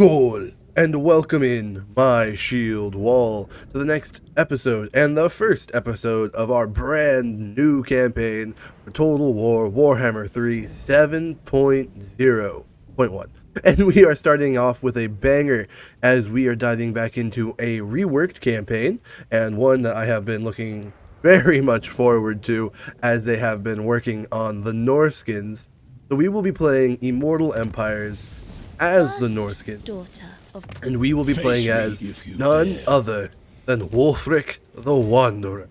Huscarl, and welcome in my shield wall to the next episode and the first episode of our brand new campaign for Total War Warhammer 3 7.0.1. And we are starting off with a banger as we are diving back into a reworked campaign, and one that I have been looking very much forward to as they have been working on the Norskins. So we will be playing Immortal Empires as the Norskin, and we will be playing as none other than Wulfrik the Wanderer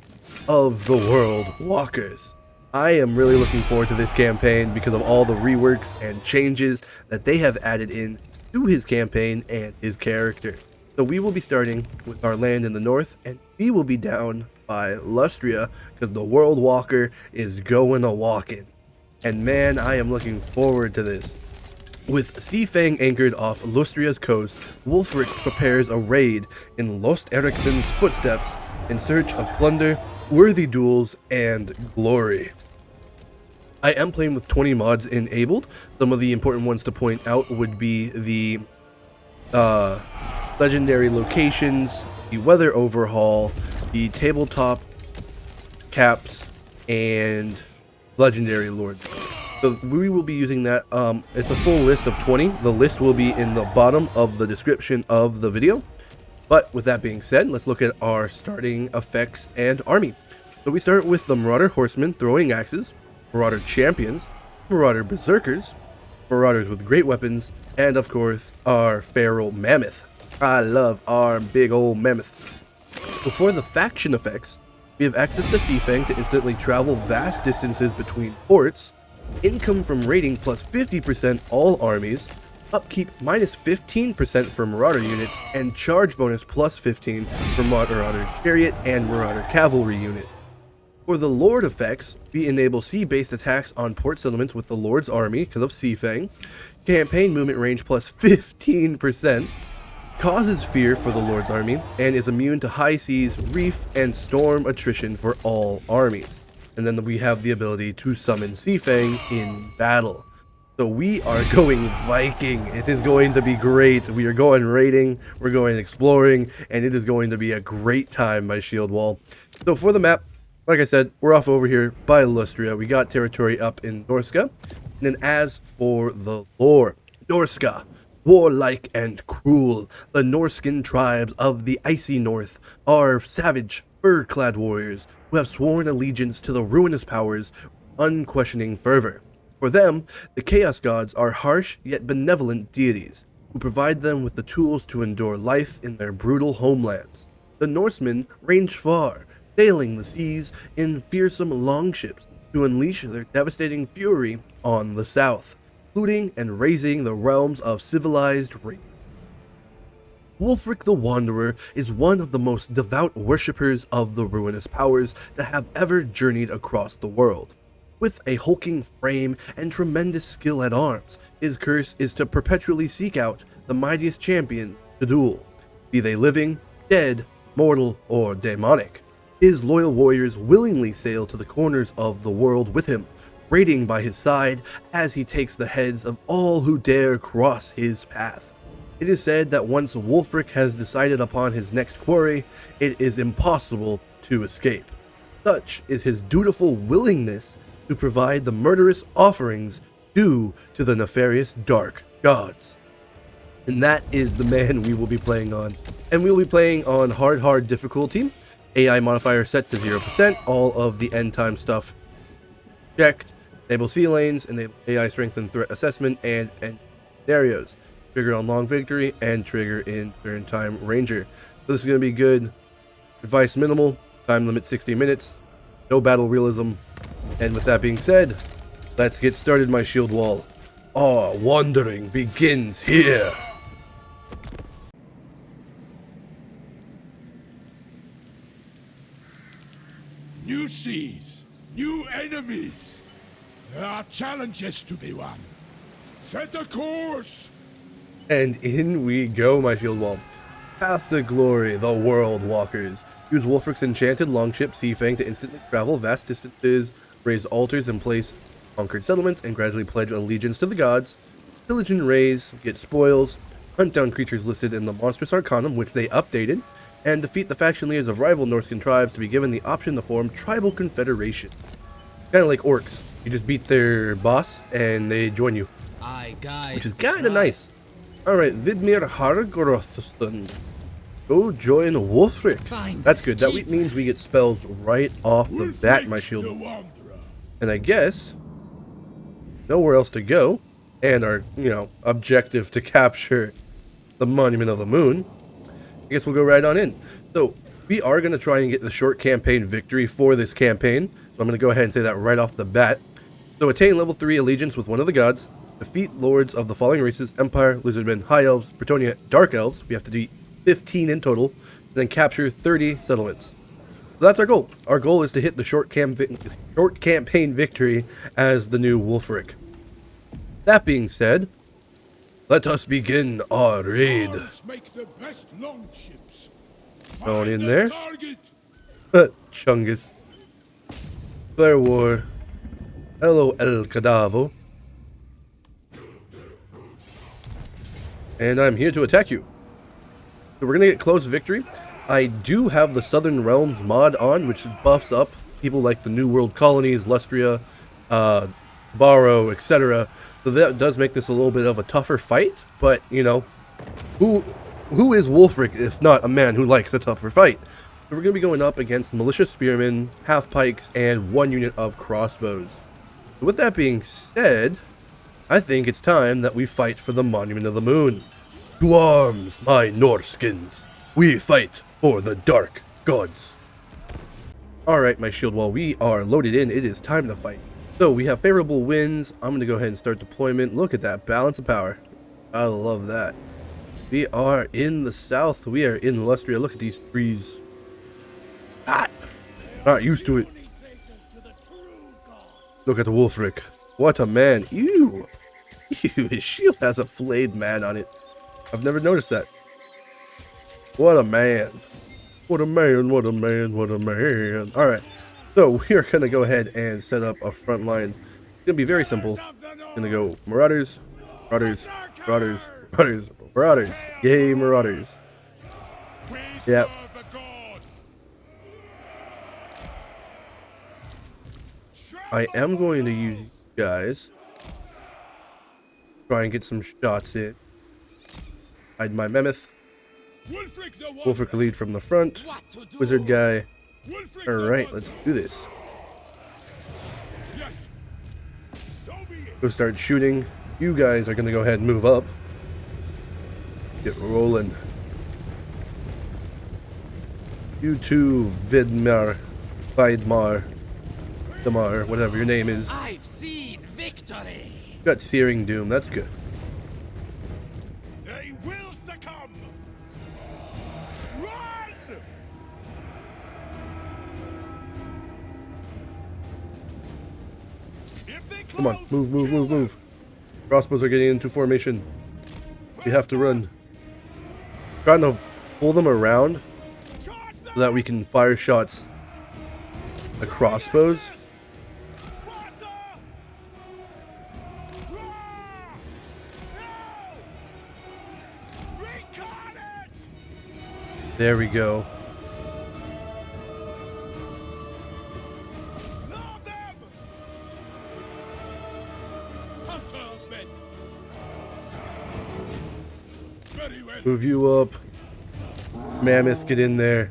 of the World Walkers. I am really looking forward to this campaign because of all the reworks and changes that they have added in to his campaign and his character. So we will be starting with our land in the north, and we will be down by Lustria because the World Walker is going a walking. And man, I am looking forward to this. With Seafang anchored off Lustria's coast, Wulfrik prepares a raid in Lost Ericsson's footsteps in search of plunder, worthy duels, and glory. I am playing with 20 mods enabled. Some of the important ones to point out would be the legendary locations, the weather overhaul, the tabletop caps, and legendary lord. So we will be using that. It's a full list of 20. The list will be in the bottom of the description of the video. But with that being said, let's look at our starting effects and army. So we start with the Marauder Horsemen throwing axes, Marauder Champions, Marauder Berserkers, Marauders with great weapons, and of course our Feral Mammoth. I love our big old mammoth. Before the faction effects, we have access to Seafang to instantly travel vast distances between ports, income from raiding plus 50% all armies, upkeep minus 15% for Marauder units, and charge bonus plus 15 for Marauder Chariot and Marauder Cavalry unit. For the Lord effects, we enable sea-based attacks on port settlements with the Lord's army because of Seafang, campaign movement range plus 15%, causes fear for the Lord's army, and is immune to high seas, reef, and storm attrition for all armies. And then we have the ability to summon Seafang in battle. So we are going Viking. It is going to be great. We are going raiding, we're going exploring, and it is going to be a great time, my shield wall. So for the map, like I said, we're off over here by Lustria. We got territory up in NORSCA. And then as for the lore, NORSCA, warlike and cruel, the Norskin tribes of the icy north are savage, fur-clad warriors who have sworn allegiance to the ruinous powers with unquestioning fervor. For them, the Chaos Gods are harsh yet benevolent deities who provide them with the tools to endure life in their brutal homelands. The Norsemen range far, sailing the seas in fearsome longships to unleash their devastating fury on the south, looting and razing the realms of civilized race. Wulfrik the Wanderer is one of the most devout worshippers of the ruinous powers to have ever journeyed across the world. With a hulking frame and tremendous skill at arms, his curse is to perpetually seek out the mightiest champions to duel, be they living, dead, mortal, or demonic. His loyal warriors willingly sail to the corners of the world with him, raiding by his side as he takes the heads of all who dare cross his path. It is said that once Wulfrik has decided upon his next quarry, it is impossible to escape. Such is his dutiful willingness to provide the murderous offerings due to the nefarious dark gods. And that is the man we will be playing on. And we will be playing on hard difficulty, AI modifier set to 0%, all of the end time stuff checked, enable sea lanes, enable AI strength and threat assessment, and scenarios. Trigger on long victory and trigger in turn time ranger. So this is going to be good. Advice minimal, time limit 60 minutes, no battle realism. And with that being said, let's get started, my shield wall. Our wandering begins here. New seas, new enemies. There are challenges to be won. Set a course. And in we go, my field wall. Path to glory, the World Walkers. Use Wulfrik's enchanted longship Seafang to instantly travel vast distances, raise altars and place conquered settlements, and gradually pledge allegiance to the gods. Pillage and raise, get spoils, Hunt down creatures listed in the Monstrous Arcanum, which they updated, and defeat the faction leaders of rival Norscan tribes to be given the option to form Tribal Confederation. Kind of like orcs. You just beat their boss and they join you, which is kind of nice. Alright, Vidmir Hargorothston. Go join Wulfrik. That's good. That means we get spells right off the bat, my shield. And I guess nowhere else to go, and our, objective to capture the Monument of the Moon. I guess we'll go right on in. So we are going to try and get the short campaign victory for this campaign. So I'm going to go ahead and say that right off the bat. So attain level 3 allegiance with one of the gods. Defeat lords of the following races: Empire, Lizardmen, High Elves, Bretonnia, Dark Elves. We have to do 15 in total. And then capture 30 settlements. So that's our goal. Our goal is to hit the short campaign victory as the new Wulfrik. That being said, let us begin our raid. Make the best longships. Going in Find there. the target. Chungus. Claire War. Hello, El Cadavo. And I'm here to attack you. So we're going to get close victory. I do have the Southern Realms mod on, which buffs up people like the New World Colonies, Lustria, Barrow, etc. So that does make this a little bit of a tougher fight. But, who is Wulfrik if not a man who likes a tougher fight? So we're going to be going up against militia spearmen, half pikes, and 1 unit of crossbows. So with that being said, I think it's time that we fight for the Monument of the Moon. To arms, my Norskins! We fight for the Dark Gods! Alright, my shield, while we are loaded in, it is time to fight. So, we have favorable winds. I'm going to go ahead and start deployment. Look at that, balance of power. I love that. We are in the south. We are in Lustria. Look at these trees. Hot! Not used to it. Look at the Wulfrik. What a man. Ew! Ew, his shield has a flayed man on it. I've never noticed that. What a man. What a man, what a man, what a man. Alright, so we're going to go ahead and set up a front line. It's going to be very simple. Going to go Marauders, Marauders, Marauders, Marauders, Marauders. Yay, Marauders. Yep. I am going to use you guys. Try and get some shots in. Hide my Mammoth. Wulfrik lead from the front. Wizard guy. Alright, let's do this. Go start shooting. You guys are going to go ahead and move up. Get rolling. You two, Vidmar, Vidmar, Damar, whatever your name is. I've seen victory. Got Searing Doom, that's good. They will succumb. Run! Come on, move, move, move, move. Crossbows are getting into formation. We have to run. Trying to pull them around so that we can fire shots. The crossbows. There we go. Move you up. Mammoth, get in there.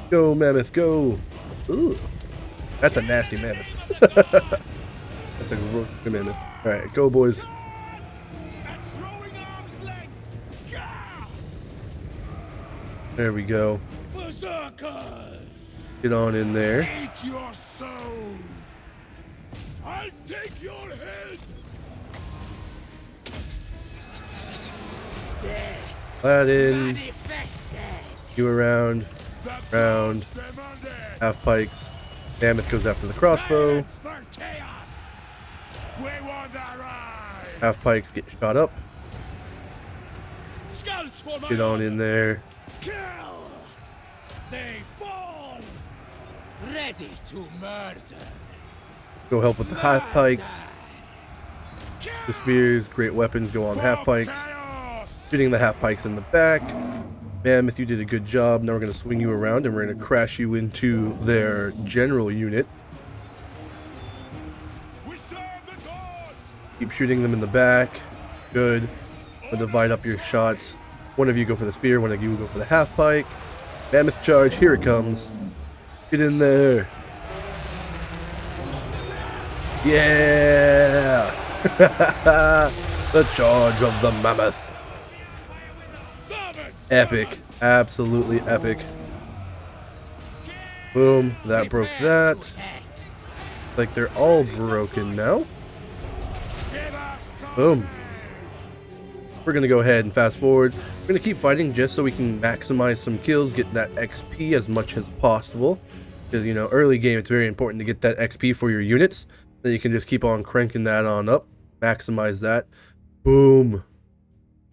Go, Mammoth, go. Ooh. That's a nasty Mammoth. That's a good Mammoth. Alright, go, boys. There we go. Get on in there. Eat your soul. I'll take your head. That in. You around. Round. Half pikes. Mammoth goes after the crossbow. Half pikes get shot up. Get on in there. They fall. Ready to murder. Go help with the half pikes. The spears, great weapons go on half pikes. shooting the half pikes in the back. Mammoth, you did a good job. Now we're going to swing you around and we're going to crash you into their general unit. We serve the gods! Keep shooting them in the back. Good. I'll divide up your shots. One of you go for the spear, one of you go for the half pike. Mammoth charge, here it comes. Get in there. Yeah! The charge of the mammoth. Epic. Absolutely epic. Boom. That broke that. Like they're all broken now. Boom. We're going to go ahead and fast forward. We're going to keep fighting just so we can maximize some kills, get that XP as much as possible. Because, you know, early game, it's very important to get that XP for your units. Then you can just keep on cranking that on up. Maximize that. Boom.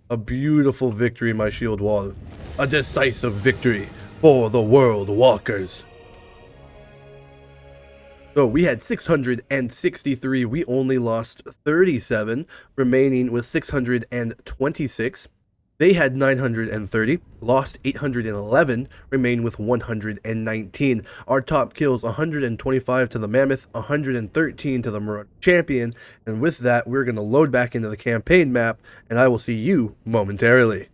A beautiful victory, my shield wall. A decisive victory for the World Walkers. So we had 663, we only lost 37, remaining with 626. They had 930, lost 811, remained with 119. Our top kills, 125 to the Mammoth, 113 to the Marauder Champion, and with that, we're going to load back into the campaign map, and I will see you momentarily.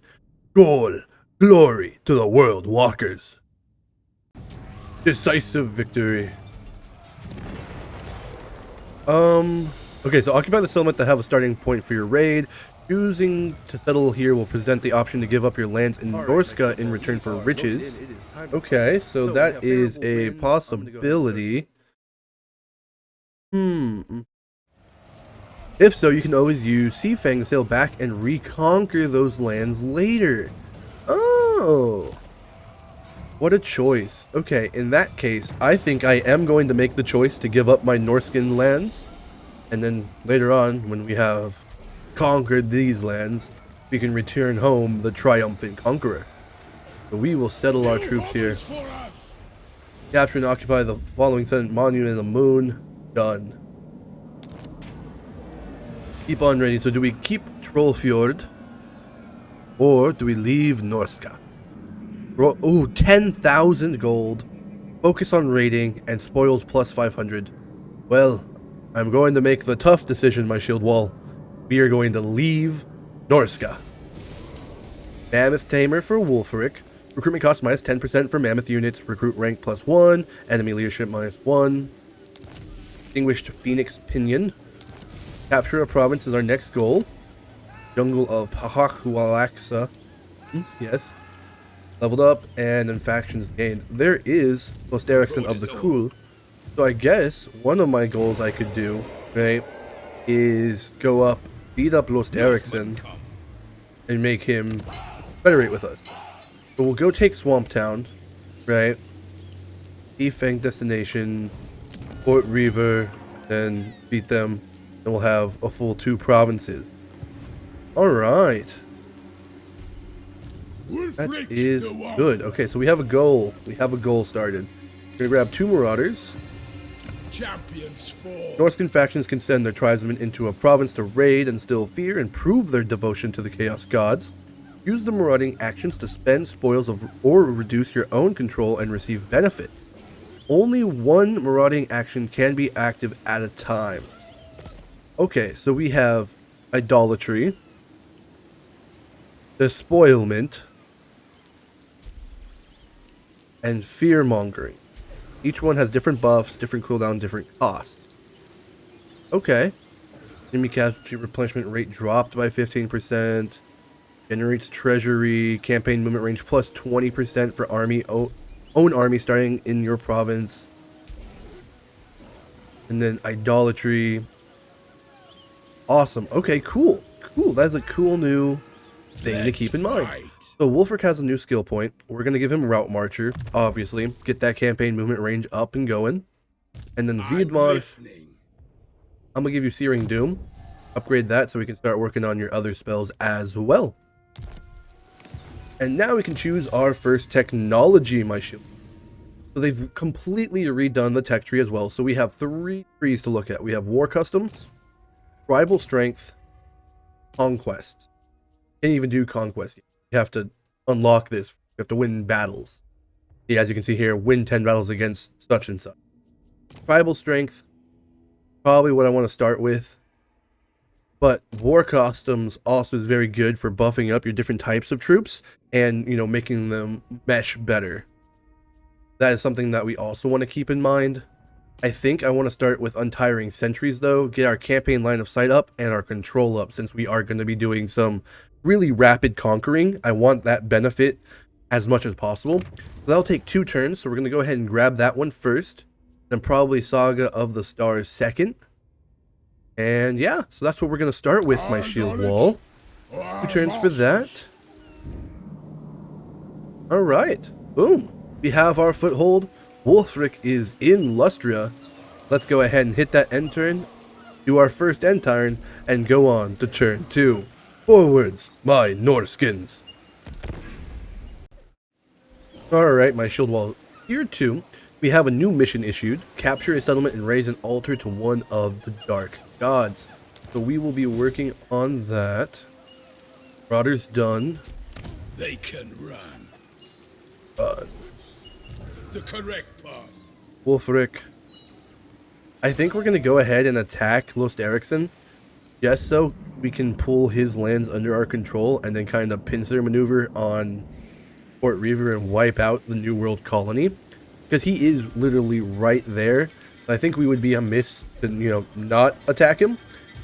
Goal, glory to the World Walkers. Decisive victory. Okay, so occupy the settlement to have a starting point for your raid. Choosing to settle here will present the option to give up your lands in NORSCA in return for riches. Okay, so that is a possibility. If so, you can always use Seafang to sail back and reconquer those lands later. Oh, what a choice. Okay, in that case, I think I am going to make the choice to give up my Norscan lands. And then later on, when we have conquered these lands, we can return home the triumphant conqueror. So we will settle our troops here. Capture and occupy the following Senate Monument in the Moon. Done. Keep on raiding. So do we keep Trollfjord? Or do we leave NORSCA? Ooh, 10,000 gold. Focus on raiding and spoils plus 500. Well, I'm going to make the tough decision, my shield wall. We are going to leave NORSCA. Mammoth Tamer for Wulfrik. Recruitment cost minus 10% for Mammoth units. Recruit rank plus 1. Enemy leadership minus 1. Distinguished Phoenix Pinion. Capture a province is our next goal. Jungle of Pahakualaksa. Yes. Leveled up, and then factions gained. There is Post Ericsson of the Cool. So I guess one of my goals I could do, right, is go up, beat up Lost Ericsson, and make him federate with us. So we'll go take Swamp Town, right? Defang destination, Fort Reaver, then beat them, and we'll have a full 2 provinces. Alright. That is good. Okay, so we have a goal. We have a goal started. We're gonna grab 2 Marauders. Champions fall. Norscan factions can send their tribesmen into a province to raid, instill fear, and prove their devotion to the Chaos Gods. Use the marauding actions to spend spoils or reduce your own control and receive benefits. Only 1 marauding action can be active at a time. Okay, so we have Idolatry, Despoilment, and Fear-mongering. Each one has different buffs, different cooldown, different costs. Okay. Enemy casualty replenishment rate dropped by 15%. Generates treasury. Campaign movement range plus 20% for own army starting in your province. And then Idolatry. Awesome. Okay, cool. Cool. That's a cool new thing to keep in mind. So Wulfrik has a new skill point. We're going to give him Route Marcher, obviously. Get that campaign movement range up and going. And then Viedmar, I'm going to give you Searing Doom. Upgrade that so we can start working on your other spells as well. And now we can choose our first technology, my shield. So they've completely redone the tech tree as well. So we have 3 trees to look at. We have War Customs, Tribal Strength, Conquest. Can't even do conquest. You have to unlock this. You have to win battles. See, as you can see here, win 10 battles against such and such. Tribal strength, probably what I want to start with. But war costumes also is very good for buffing up your different types of troops and, making them mesh better. That is something that we also want to keep in mind. I think I want to start with untiring sentries though, get our campaign line of sight up and our control up, since we are going to be doing some really rapid conquering. I want that benefit as much as possible. So that'll take 2 turns, so we're going to go ahead and grab that one first, then probably Saga of the Stars second. And yeah, so that's what we're going to start with, my shield wall. 2 turns for that. Alright, boom. We have our foothold. Wulfrik is in Lustria. Let's go ahead and hit that end turn, do our first end turn, and go on to turn 2. Forwards, my Norskins. Alright, my shield wall. Here too, we have a new mission issued. Capture a settlement and raise an altar to one of the dark gods. So we will be working on that. Marauder's done. They can run. Done. The correct path. Wulfrik. I think we're going to go ahead and attack Los Ericsson. Just so we can pull his lands under our control and then kind of pincer maneuver on Fort Reaver and wipe out the New World colony. Because he is literally right there. I think we would be amiss to, not attack him.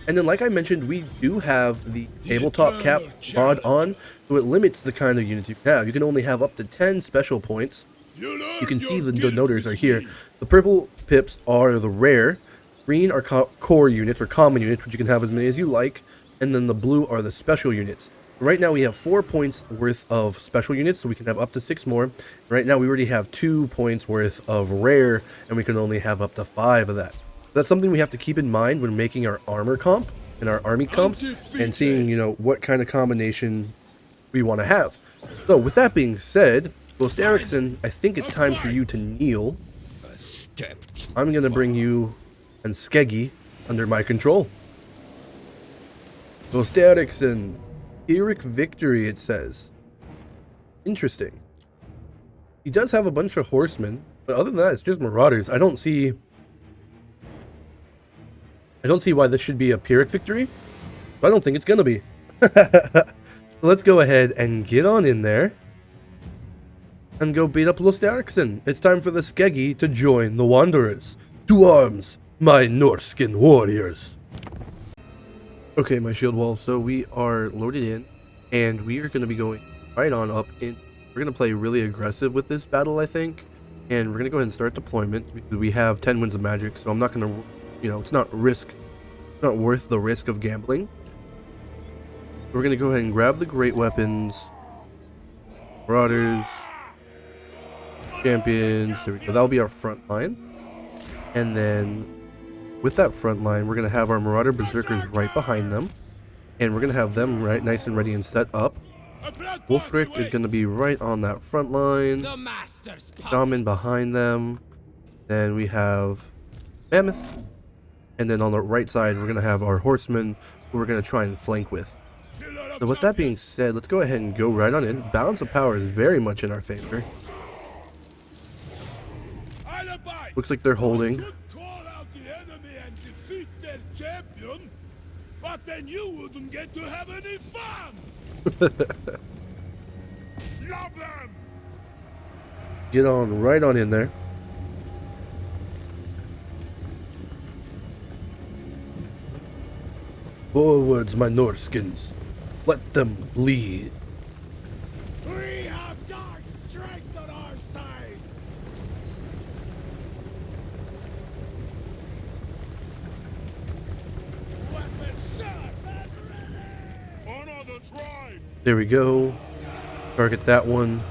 And then, like I mentioned, we do have the tabletop cap mod on, so it limits the kind of units you can have. You can only have up to 10 special points. You can see the denoters are here. The purple pips are the rare. Green are core units or common units, which you can have as many as you like. And then the blue are the special units. Right now we have 4 points worth of special units, so we can have up to 6 more. Right now we already have 2 points worth of rare, and we can only have up to 5 of that. That's something we have to keep in mind when making our armor comp and our army comps, and seeing, what kind of combination we want to have. So with that being said, Los Ericsson, I think it's time for you to kneel. I'm going to bring you and Skeggi under my control. Los Ericsson, Pyrrhic victory, it says. Interesting. He does have a bunch of horsemen, but other than that, it's just marauders. I don't see why this should be a Pyrrhic victory. But I don't think it's going to be. So let's go ahead and get on in there and go beat up Los Ericsson. It's time for the Skeggi to join the Wanderers. To arms, my Norscan warriors. Okay, my shield wall. So we are loaded in, and we are going to be going right on up in. We're going to play really aggressive with this battle, I think. And we're going to go ahead and start deployment, because we have 10 winds of magic. So I'm not going to, it's not worth the risk of gambling. We're going to go ahead and grab the great weapons. Marauders. Champions. There we go. That'll be our front line. And then with that front line, we're going to have our Marauder Berserkers right behind them. And we're going to have them right nice and ready and set up. Wulfrik is going to be right on that front line. Shaman behind them. Then we have Mammoth. And then on the right side, we're going to have our horsemen, who we're going to try and flank with. So with that being said, let's go ahead and go right on in. Balance of power is very much in our favor. Looks like they're holding. But then you wouldn't get to have any fun. Love them. Get on right on in there. Forwards, my Norskins. Let them bleed. We have dark strength on our side. Weapons set and ready. Honor the tribe. There we go. Target that one.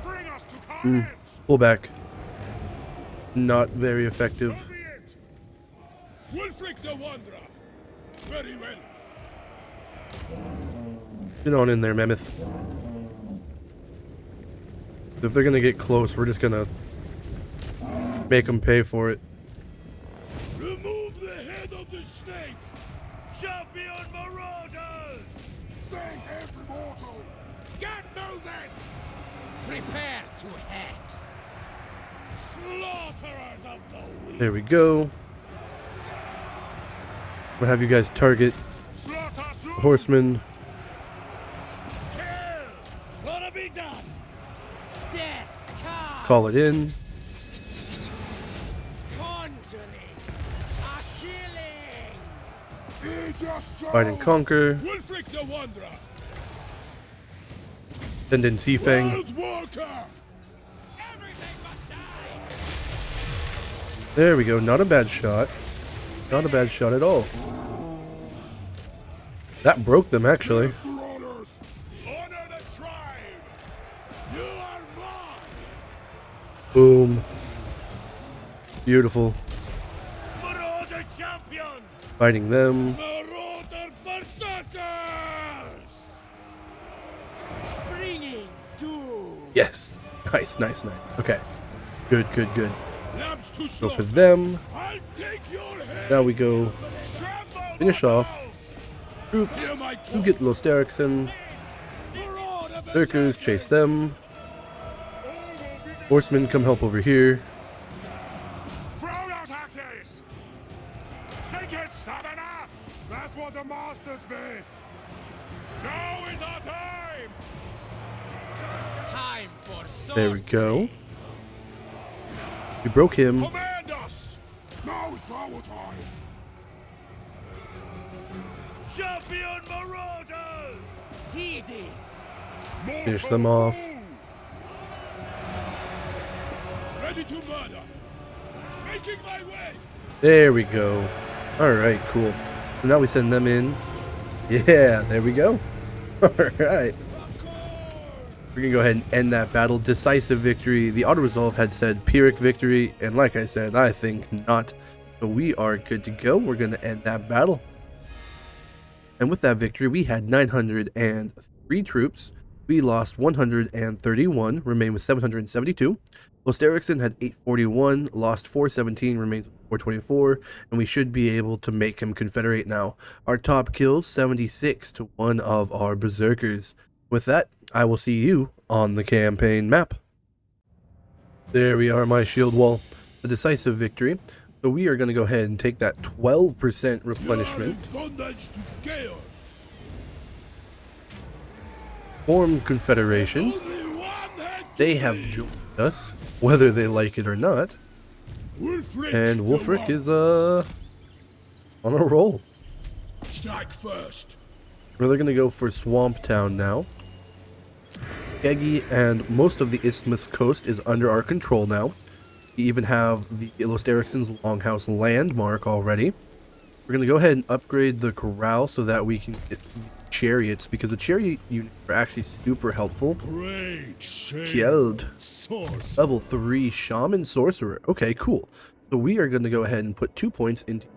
Bring us to Kaamellotte. Pull back. Not very effective. Wulfrik the Wanderer. Very well. Get on in there, Mammoth. If they're gonna get close, we're just gonna make them pay for it. Remove the head of the the snake! Champion Marauders! Save every mortal! Get moving! Prepare to hex! Slaughterers of the weak! There we go. We'll have you guys target Slaughter soon! horsemen. Kill! Gotta be done! Death comes! Call it in. Conjuring! A killing! Eat your soul! Fight and conquer. Wulfrik the Wanderer! Then Seafang. Wild Walker! Everything must die! There we go. Not a bad shot. Not a bad shot at all. That broke them, actually. Marauders! Honor the tribe! You are mine! Boom. Beautiful. Marauder champions! Fighting them. Marauder berserkers! Bringing doom! Yes. Nice, nice, nice. Okay. Good, good, good. Lambs to Go slaughter! for them. I'll take your head! Now we go Trample finish the off. bells! Troops. Hear my You get Los Derrickson. Marauder Berserkers, chase them. Horsemen, come help over here. Throw out axes! Take it, Southerner! That's what the masters bid! Now is our time! Time for sorcery! There we go. We broke him. Command us! Now's our time! Champion Marauders! Heeding! Finish them off. Ready to murder! Making my way! There we go. Alright, cool. So now we send them in. Yeah, there we go. Alright. We're gonna go ahead and end that battle. Decisive victory. The auto-resolve had said Pyrrhic victory, and like I said, I think not. So we are good to go. We're gonna end that battle. And with that victory, we had 903 troops. We lost 131, remained with 772. Los Derrickson had 841, lost 417, remains with 424, and we should be able to make him Confederate now. Our top kills, 76 to one of our Berserkers. With that, I will see you on the campaign map. There we are, my shield wall. The decisive victory. So we are going to go ahead and take that 12% replenishment. You are in bondage to chaos. Form Confederation. Only one head to They have bleed. joined us, whether they like it or not. Wulfrik And the Wulfrik One. is on a roll. Strike first. We're going to go for Swamp Town now. Skeggi and most of the Isthmus coast is under our control now. We even have the Los Derrickson's Longhouse landmark already. We're going to go ahead and upgrade the corral so that we can get chariots, because the chariot units are actually super helpful. Great shame. Killed. Source. Level 3 Shaman Sorcerer. Okay, cool. So we are going to go ahead and put 2 points into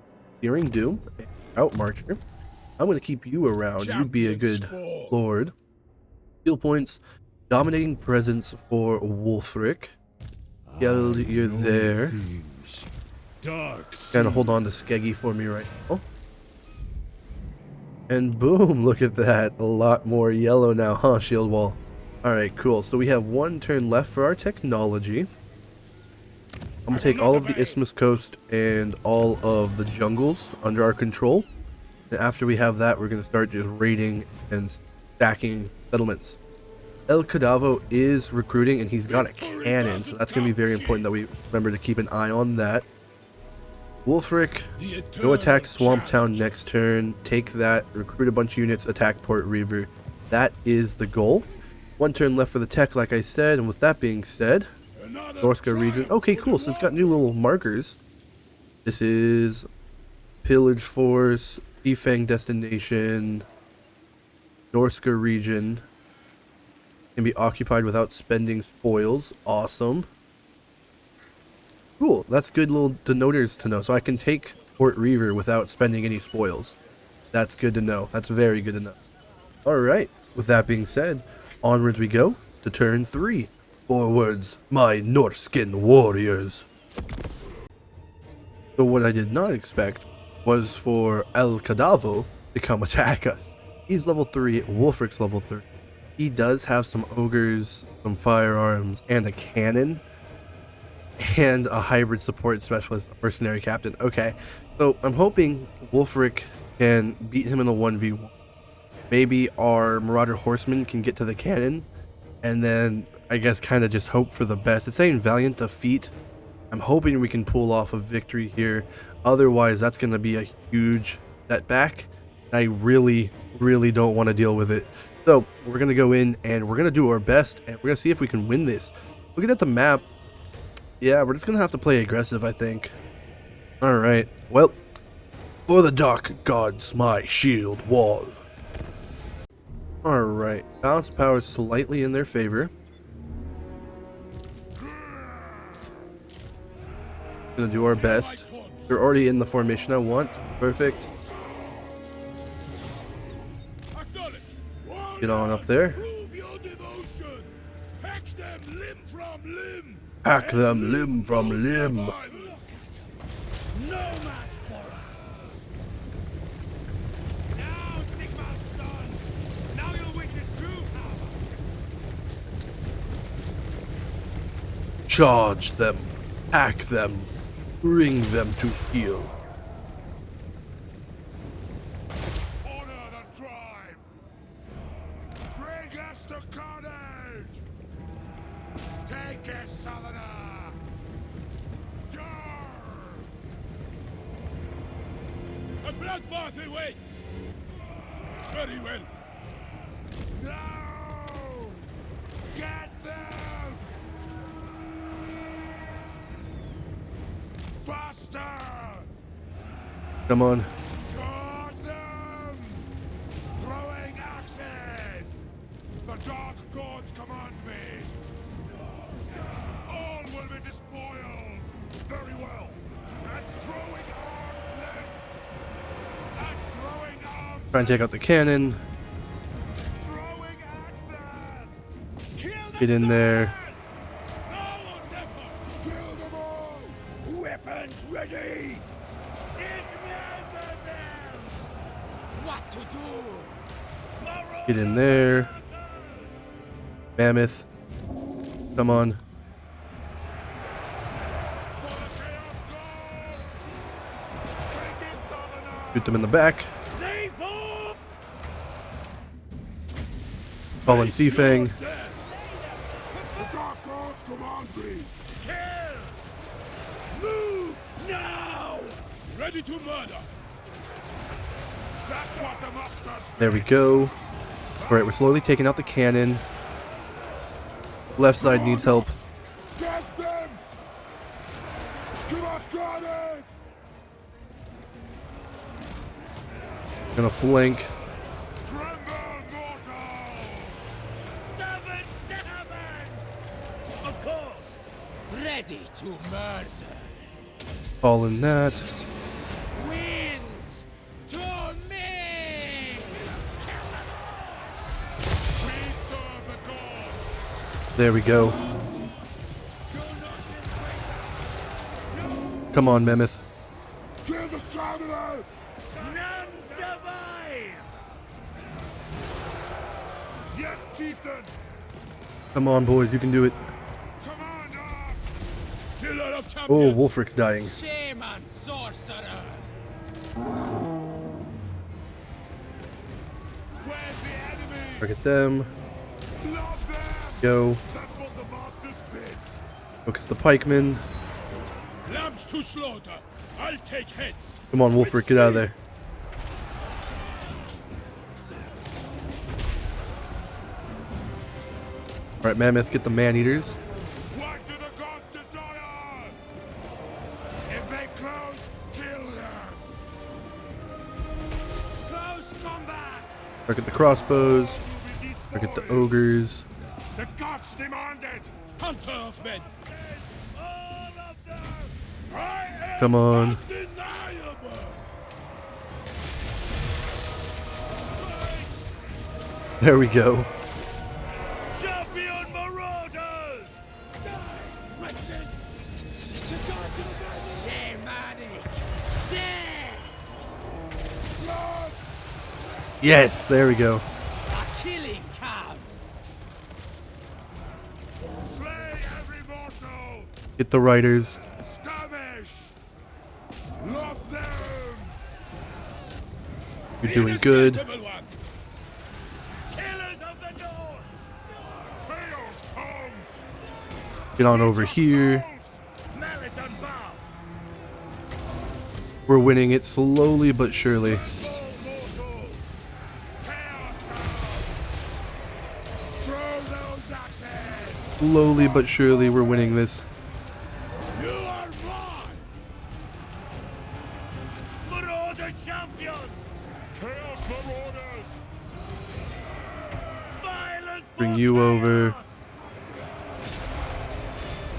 Searing Doom and Outmarcher. I'm going to keep you around. You be a good lord. Skill points. Dominating Presence for Wulfrik. Killed, you're there. Dark. Kind of hold on to Skeggi for me right now. And boom, look at that. A lot more yellow now, huh, Shield Wall? Alright, cool. So we have 1 turn left for our technology. I'm going to take all of the Isthmus Coast and all of the jungles under our control. And after we have that, we're going to start just raiding and stacking settlements. El Cadavo is recruiting, and he's got a cannon, so that's going to be very important that we remember to keep an eye on that. Wulfrik, go attack Swamp Town next turn, take that, recruit a bunch of units, attack Port Reaver. That is the goal. 1 turn left for the tech, like I said, and with that being said, NORSCA region. Okay, cool, so it's got new little markers. This is Pillage Force, Defang Destination, NORSCA region. Can be occupied without spending spoils. Awesome. Cool. That's good little denoters to know. So I can take Port Reaver without spending any spoils. That's good to know. That's very good to know. Alright. With that being said, onwards we go to turn 3. Forwards, my Norscan warriors. So what I did not expect was for El Cadavo to come attack us. He's level 3, Wulfrik's level 3. He does have some ogres, some firearms, and a cannon, and a hybrid support specialist, mercenary captain. Okay, so I'm hoping Wulfrik can beat him in a 1v1. Maybe our Marauder Horseman can get to the cannon, and then I guess kind of just hope for the best. It's saying valiant defeat. I'm hoping we can pull off a victory here. Otherwise, that's going to be a huge setback. I really don't want to deal with it. So we're going to go in and we're going to do our best, and we're going to see if we can win this. Looking at the map, yeah, we're just going to have to play aggressive, I think. All right. Well, for the dark gods, my shield wall. All right. Balance power is slightly in their favor. Gonna do our best. They're already in the formation I want. Perfect. Get on up there. Hack them limb from limb. No match for us. Now, Sigmar's son. Now you'll witness true power. Charge them. Hack them. Bring them to heel. Honor the tribe! Bring us to carnage! Take it, Southerner! Yarr! A bloodbath awaits. Very well. No! Get them! Faster! Come on. Charge them! Throwing axes! The dark gods command me! All will be despoiled! Very well! And throwing arms length! And throwing arms! Try and take out the cannon. Throwing axes! Kill the Get in there. swords! No one never. Kill them all! Weapons ready! Dismember them! What to do? Get in there. Mammoth. Come on. For the chaos gods! Take it, Southerner! Shoot them in the back. They fall! Fallen Sea Fang. The dark gods command me! Kill! Move now! Ready to murder! That's what the masters There we go. Alright, we're slowly taking out the cannon. Left side needs help. Get them! Give us credit! Gonna flank. Tremble, mortals! 7 servants! Of course! Ready to murder! Fall in that. Winds to me! We serve the gods! There we go. Come on, Mammoth. Kill the Southerners! None survive! Yes, chieftain! Come on, boys. You can do it. Command us! Killer of Oh, champions! Wulfrik's dying. Shaman sorcerer! Where's the enemy? Target them. Love them! Go. That's what the masters bid! Focus the pikemen. Lambs to slaughter! I'll take heads! Come on, Wulfrik. Get out of there. Alright, Mammoth. Get the man-eaters. What do the gods desire? If they close, kill them! Close combat! Target the crossbows. Will be Target the destroyed. ogres. The gods demand it! Hunter of men! All of them! I am Come on. undeniable! There we go. Champion marauders! Die, wretches! The dark of the shamanic death! Yes, there we go. A killing comes. Slay every mortal! Get the riders. Skirmish! Lock them! You're doing good. Inescapable one. Killers of the dawn. Chaos comes! Get on over here. Malice unbound. We're winning it slowly but surely. All mortals! Chaos comes! Throw those axes! Slowly but surely we're winning this. You are mine. Marauder champions. Chaos marauders! Violence for Bring you over. chaos.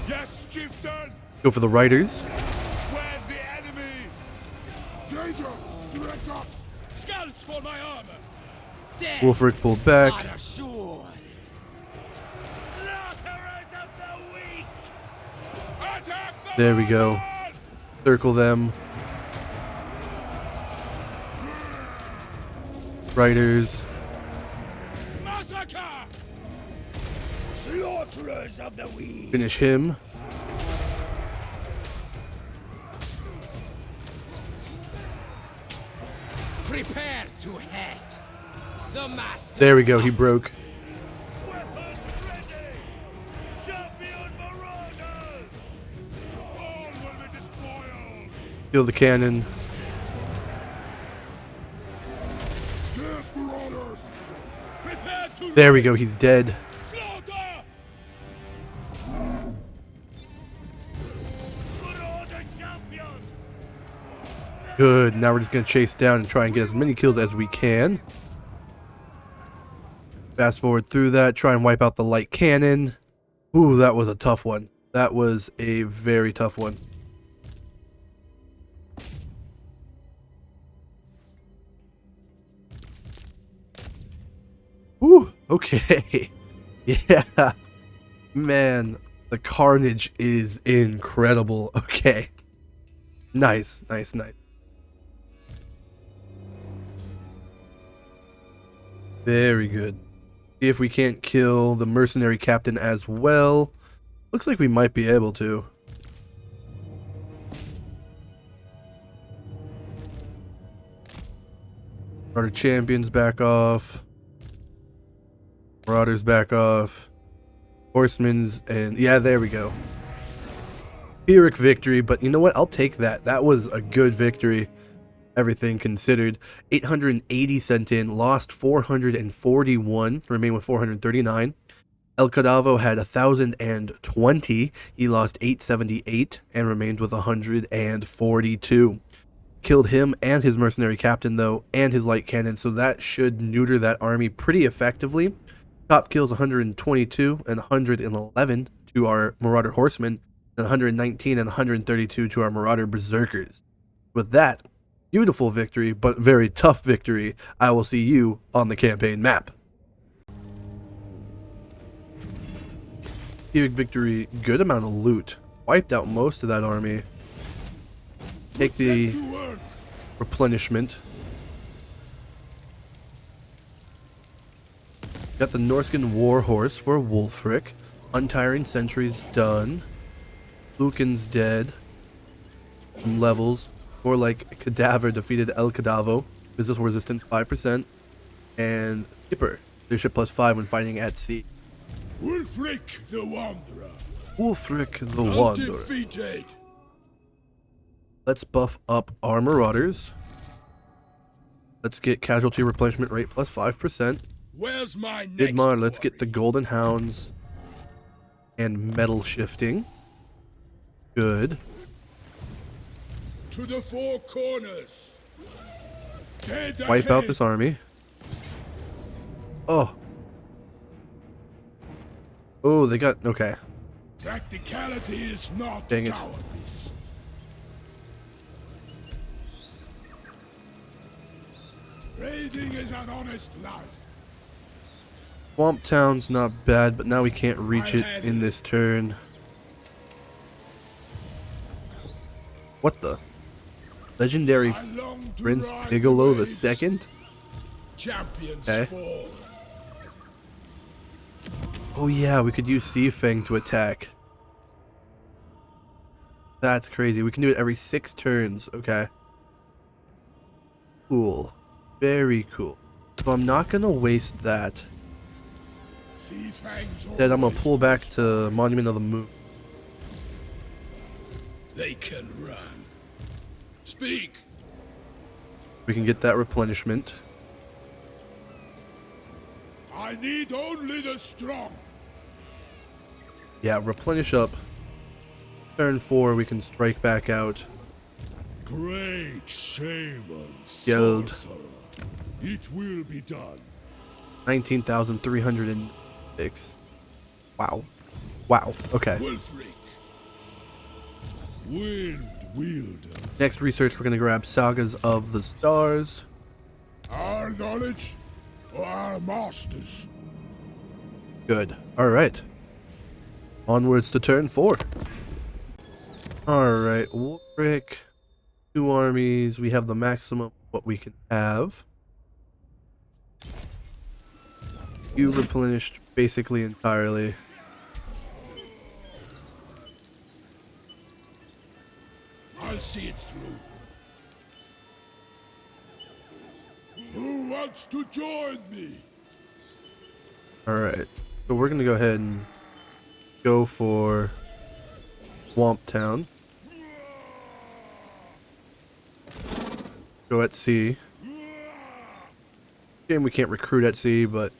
Yes, chieftain! Go for the riders. Where's the enemy? Danger! Direct us! Scouts for my armor. Death Wulfrik pulled back. unassured. Slaughterers of the weak. Attack the There we go. marauders! Circle them. Riders. Massacre. Slaughterers of the weak. Finish him. Prepare to hex. The master. There we go. He broke. Weapons ready. Champion marauders. All will be despoiled! Kill the cannon. Yes, marauders! Prepare to There we go. He's dead. slaughter. Marauder champions. Good. Now we're just going to chase down and try and get as many kills as we can. Fast forward through that. Try and wipe out the light cannon. Ooh, that was a tough one. That was a very tough one. Ooh, okay. Yeah. Man, the carnage is incredible. Okay. Nice, nice, nice. Very good. See if we can't kill the mercenary captain as well. Looks like we might be able to. Marauder champions back off. Marauders back off. Horsemen's and yeah, there we go. Pyrrhic victory, but you know what? I'll take that. That was a good victory. Everything considered. 880 sent in, lost 441, remained with 439. El Cadavo had 1,020. He lost 878 and remained with 142. Killed him and his mercenary captain, though, and his light cannon, so that should neuter that army pretty effectively. Top kills 122 and 111 to our Marauder Horsemen, and 119 and 132 to our Marauder Berserkers. With that beautiful victory, but very tough victory, I will see you on the campaign map. Pyrrhic victory, good amount of loot. Wiped out most of that army. Take the replenishment. Got the Norscan Warhorse for Wulfrik. Untiring Sentries done. Lucan's dead. Some levels. More like Cadavo defeated El Cadavo. Physical resistance 5%. And Skipper. Leadership +5 when fighting at sea. Wulfrik the Wanderer. Wulfrik the Wanderer. Undefeated. Let's buff up our Marauders. Let's get casualty replenishment rate +5%. Where's my next Idmar, let's get the quarry? Golden Hounds and metal shifting. Good. To the four corners. Dead Wipe out ahead. this army. Oh. Oh, they got... Okay. Practicality is not Dang it. cowardice. Raiding is an honest life. Swamp Town's not bad, but now we can't reach it in this turn. What the? Legendary I long to Prince ride Bigelow the the second. Champions Okay. fall. Oh yeah, we could use Sea Fang to attack. That's crazy. We can do it every 6 turns. Okay. Cool. Very cool. So I'm not gonna waste that. Sea fangs Instead, I'm gonna always pull back close to by. Monument of the Moon. They can run. Speak. We can get that replenishment. I need only the strong. Yeah, replenish up. Turn 4, we can strike back out. Great shaman, Guild. sorcerer. It will be done. 19,306. Wow. Wow. Okay. Wulfrik. Wind wielder. Next research, we're gonna grab Sagas of the Stars. Our knowledge or our masters? Good. Alright. Onwards to turn 4. Alright, Wulfrik. 2 armies. We have the maximum of what we can have. You replenished basically entirely. I'll see it through. Who wants to join me? Alright. So we're gonna go ahead and go for Swamp Town. Go at sea. Shame we can't recruit at sea, but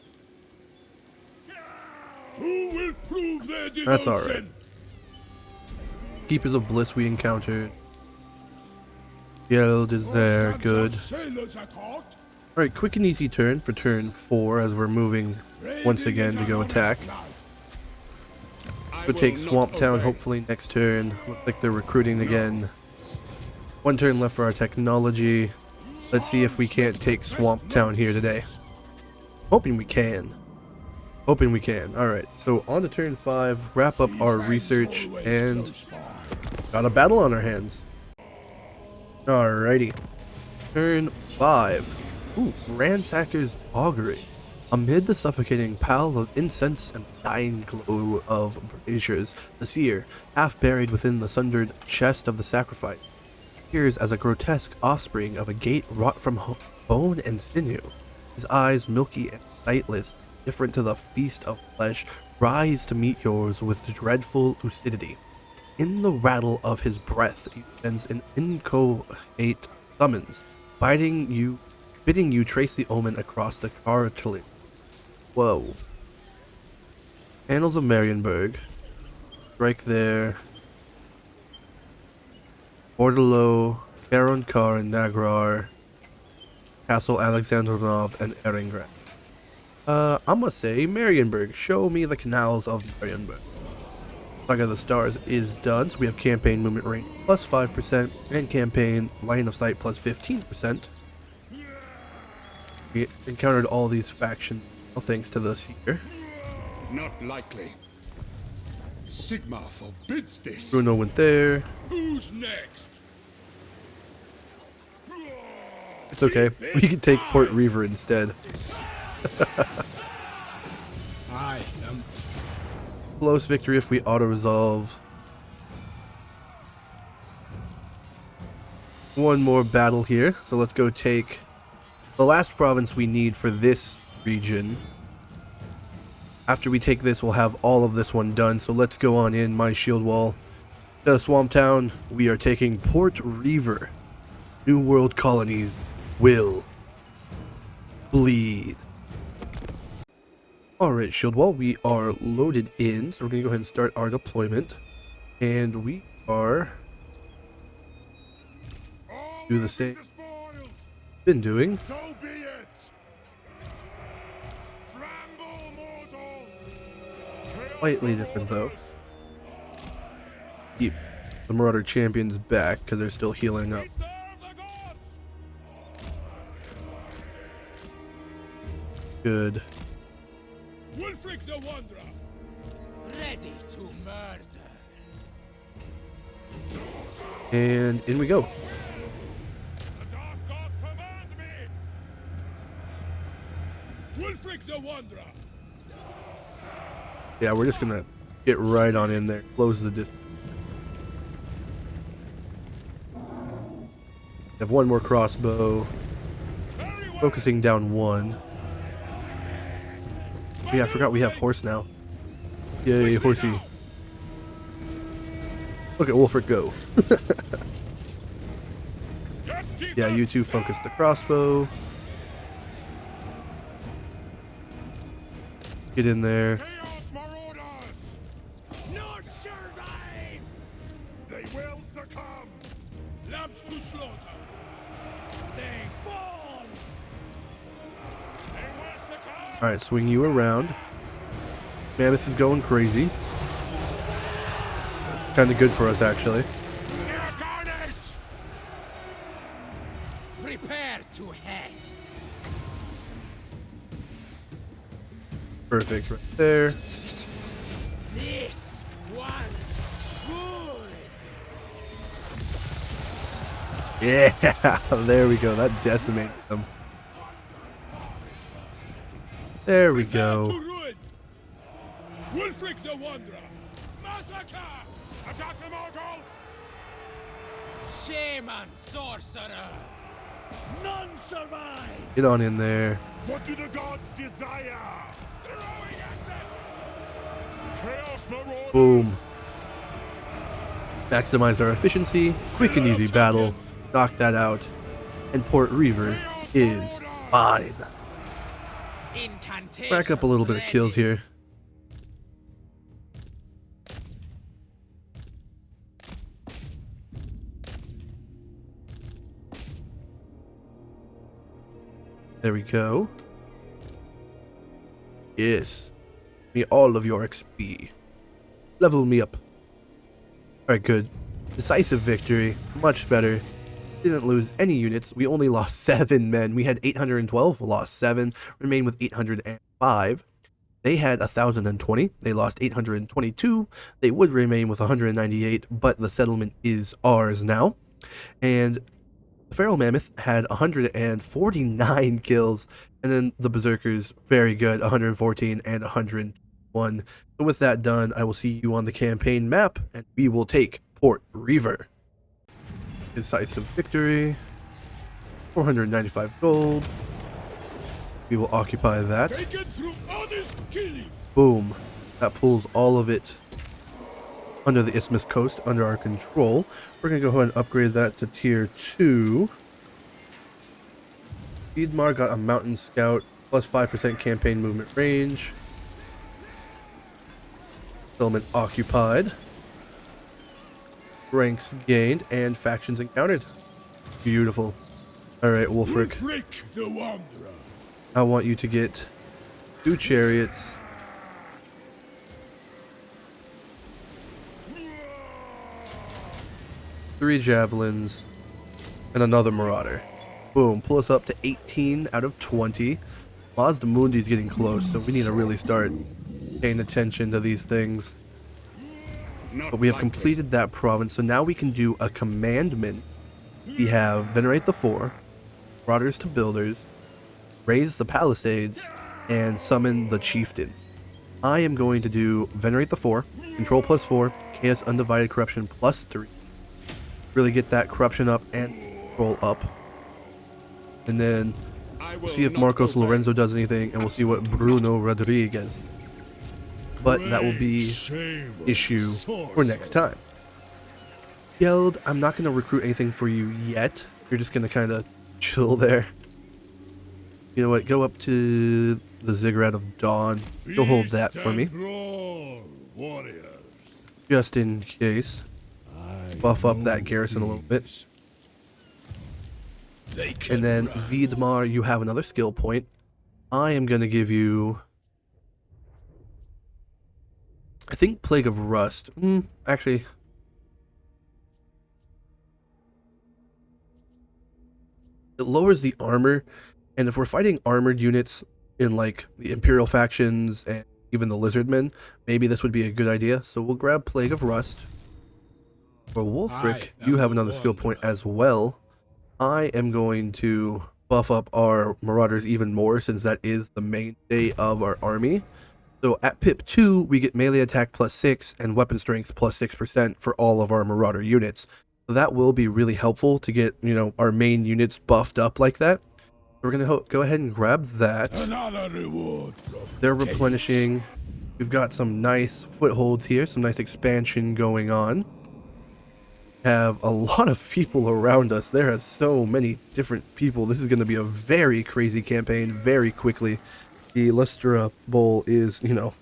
Who will prove their devotion? that's alright. Keepers of Bliss we encountered. Guild is there, good. Sailors at heart? Alright, quick and easy turn for turn 4 as we're moving once again to go attack. Go take Swamp Town hopefully next turn. Looks like they're recruiting again. 1 turn left for our technology. Let's see if we can't take Swamp Town here today. Hoping we can. Hoping we can. Alright, so on to turn 5, wrap up our research, and got a battle on our hands. Alrighty. Turn 5. Ooh, Ransacker's Augury. Amid the suffocating pall of incense and dying glow of braziers, the seer, half buried within the sundered chest of the sacrifice, appears as a grotesque offspring of a gate wrought from bone and sinew. His eyes, milky and sightless, different to the feast of flesh, rise to meet yours with dreadful lucidity. In the rattle of his breath, he sends an inchoate summons, bidding you trace the omen across the cartilage. Whoa. Annals of Marienburg. Strike there. Ordalo, Karonkar and Nagrar, Castle Alexandronov, and Erengrad. I'm gonna say Marienburg. Show me the canals of Marienburg. Saga of the Stars is done, so we have campaign movement rate plus 5% and campaign line of sight plus 15%. We encountered all these factions, all thanks to the Seeker. Not likely. Sigma forbids this. Bruno went there. Who's next? It's okay. We can take Port Reaver instead. I am. Close victory if we auto-resolve. One more battle here, so let's go take the last province we need for this region. After we take this, we'll have all of this one done, so let's go on in, my shield wall. To Swamp Town, we are taking Port Reaver. New World colonies will bleed. Alright, shield wall, we are loaded in, so we're going to go ahead and start our deployment. And we are do the same been doing. So be it. Tremble, mortals. Slightly different though. Keep the Marauder champions back because they're still healing up. We serve the gods. Good. Wulfrik the Wanderer. Ready to murder. And in we go. Wanderer. Yeah, we're just gonna get right on in there. Close the distance. Have one more crossbow. Focusing down one. Oh, yeah, I forgot we have horse now. Yay, horsey. Look at Wulfrik go. Yes, chief. Yeah, you two focus the crossbow. Get in there. Chaos Marauders. Not survive. They will succumb. Lambs to slaughter. They fall. They will succumb. Alright, swing you around. Mammoth is going crazy. Kind of good for us, actually. Yes, carnage. Prepare to hex. Perfect right there. This one's good. Yeah, there we go. That decimated them. There we To go. ruin. Wulfrik the Wanderer. Massacre. Attack the mortals. Shaman sorcerer. None survive. Get on in there. What do the gods desire? Throwing access. Chaos Marauders. Boom. Maximized our efficiency. Quick and easy battle. Knock that out. And Port Reaver is fine. Incantation. Rack up a little bit of kills here. There we go. Yes. Me all of your XP. Level me up. Alright, good. Decisive victory. Much better. Didn't lose any units. We only lost 7 men. We had 812. Lost 7. Remained with 805. They had 1,020. They lost 822. They would remain with 198, but the settlement is ours now. And the Feral Mammoth had 149 kills, and then the Berserkers, very good, 114 and 101. So with that done, I will see you on the campaign map, and we will take Port Reaver. Decisive victory. 495 gold. We will occupy that. Taken through honest killing. Boom. That pulls all of it under the Isthmus coast, under our control. We're going to go ahead and upgrade that to tier 2. Idmar got a mountain scout, plus 5% campaign movement range. Settlement occupied. Ranks gained and factions encountered. Beautiful. Alright, Wulfrik. Wulfrik the Wanderer. I want you to get 2 chariots. 3 javelins, and another marauder. Boom, pull us up to 18 out of 20. Mazda Mundi's getting close, so we need to really start paying attention to these things. But we have completed that province, so now we can do a commandment. We have Venerate the Four, Marauders to Builders, Raise the Palisades, and Summon the Chieftain. I am going to do Venerate the Four, Control plus 4, Chaos Undivided Corruption plus 3. Really get that corruption up and control up. And then we'll see if Marcos Lorenzo does anything, and we'll see what Bruno Rodriguez. But that will be issue for next time. Guild, I'm not going to recruit anything for you yet. You're just going to kind of chill there. You know what? Go up to the Ziggurat of Dawn. Go hold that for me. Warriors. Just in case. Buff up that garrison a little bit. And then Vidmar, you have another skill point. I am going to give you, I think, Plague of Rust. Actually, it lowers the armor, and if we're fighting armored units in like the Imperial factions and even the Lizardmen, maybe this would be a good idea. So we'll grab Plague of Rust. For Wulfrik, you have another skill point as well. I am going to buff up our Marauders even more, since that is the mainstay of our army. So at Pt.2, we get melee attack +6 and weapon strength +6% for all of our Marauder units. So that will be really helpful to get, you know, our main units buffed up like that. We're going to go ahead and grab that. Another reward from They're replenishing. We've got some nice footholds here, some nice expansion going on. Have a lot of people around us. There are so many different people. This is going to be a very crazy campaign very quickly. The Lustria Bowl is, you know,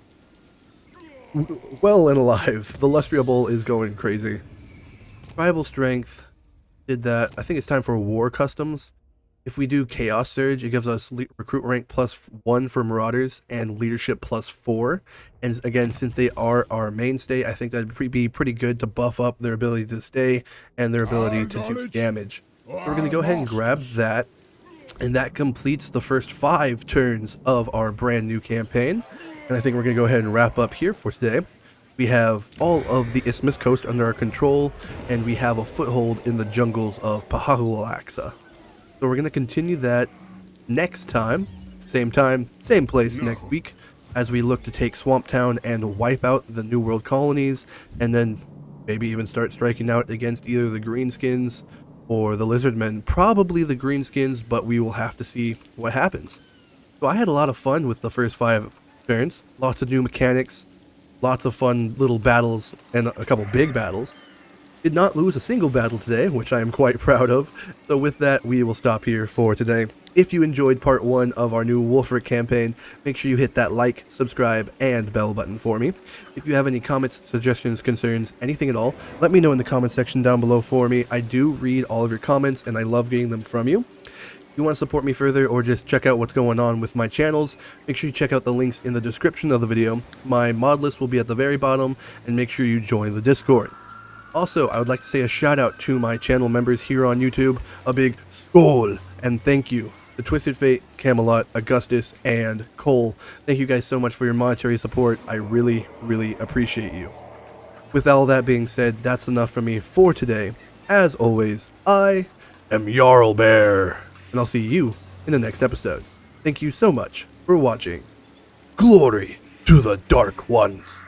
well and alive. The Lustria Bowl is going crazy. Tribal Strength did that. I think it's time for War Customs. If we do Chaos Surge, it gives us Recruit Rank +1 for Marauders and Leadership +4. And again, since they are our mainstay, I think that'd be pretty good to buff up their ability to stay and their ability to do damage. So we're going to go ahead and grab that. And that completes the first 5 turns of our brand new campaign. And I think we're going to go ahead and wrap up here for today. We have all of the Isthmus Coast under our control, and we have a foothold in the jungles of Pahahualaxa. So we're going to continue that next time, same place next week, as we look to take Swamp Town and wipe out the New World colonies, and then maybe even start striking out against either the Greenskins or the Lizardmen. Probably the Greenskins, but we will have to see what happens. So I had a lot of fun with the first 5 turns, lots of new mechanics, lots of fun little battles, and a couple big battles. Did not lose a single battle today, which I am quite proud of. So with that, we will stop here for today. If you enjoyed part 1 of our new Wulfrik campaign, make sure you hit that like, subscribe, and bell button for me. If you have any comments, suggestions, concerns, anything at all, let me know in the comment section down below for me. I do read all of your comments, and I love getting them from you. If you want to support me further or just check out what's going on with my channels, make sure you check out the links in the description of the video. My mod list will be at the very bottom, and make sure you join the Discord. Also, I would like to say a shout out to my channel members here on YouTube, a big skål and thank you to Twisted Fate, Kaamellotte, Augustus, and Cole. Thank you guys so much for your monetary support. I really, really appreciate you. With all that being said, that's enough for me for today. As always, I am Jarlbear, and I'll see you in the next episode. Thank you so much for watching. Glory to the Dark Ones.